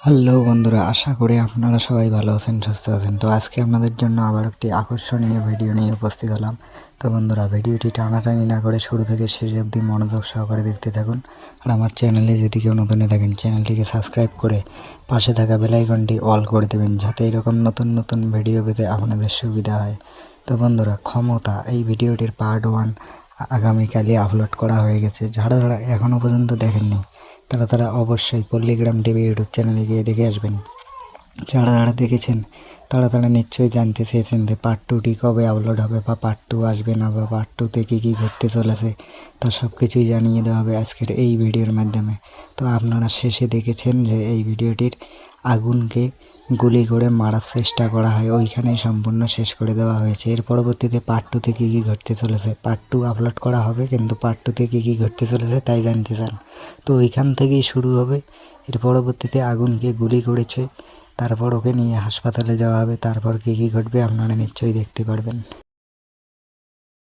Hello বন্ধুরা, আশা করি আপনারা সবাই ভালো আছেন, সুস্থ আছেন। তো আজকে আপনাদের জন্য আবার একটি আকর্ষণীয় ভিডিও নিয়ে উপস্থিত হলাম। তো বন্ধুরা, ভিডিওটি টানাটানি না করে শুরু থেকে শেষ অবধি মনোযোগ সহকারে দেখতে থাকুন। আর আমার চ্যানেলে যদি কেউ নতুন থাকেন, চ্যানেলটিকে সাবস্ক্রাইব করে পাশে থাকা বেল আইকনটি অল করে দেবেন, যাতে এরকম নতুন নতুন ভিডিও পেতে আপনাদের সুবিধা হয়। তো বন্ধুরা, ক্ষমতা এই ভিডিওটির পার্ট 1 আগামীকালই আপলোড করা হয়ে গেছে। যারা যারা এখনও পর্যন্ত দেখেননি তারা অবশ্যই পল্লীগ্রাম টিভি ইউটিউব চ্যানেলে গিয়ে দেখে আসবেন। যারা দেখেছেন তারা নিশ্চয়ই জানতে চেয়েছেন যে পার্ট 2টি কবে আপলোড হবে, বা পার্ট 2 আসবে না, বা পার্ট 2তে কী কী ঘটতে চলেছে, তা সব কিছুই জানিয়ে দেওয়া হবে আজকের এই ভিডিওর মাধ্যমে। তো আপনারা শেষে দেখেছেন যে এই ভিডিওটির আগুনকে গুলি করে মারার চেষ্টা করা হয়, ওইখানেই সম্পূর্ণ শেষ করে দেওয়া হয়েছে। এর পরবর্তীতে পার্ট 2তে কী কী ঘটতে চলেছে, পার্ট 2 আপলোড করা হবে, কিন্তু পার্ট 2তে কী কী ঘটতে চলেছে তাই জানতে চান তো ওইখান থেকেই শুরু হবে। এর পরবর্তীতে আগুনকে গুলি করেছে, তারপর ওকে নিয়ে হাসপাতালে যাওয়া হবে, তারপর কী কী ঘটবে আপনারা নিশ্চয়ই দেখতে পারবেন।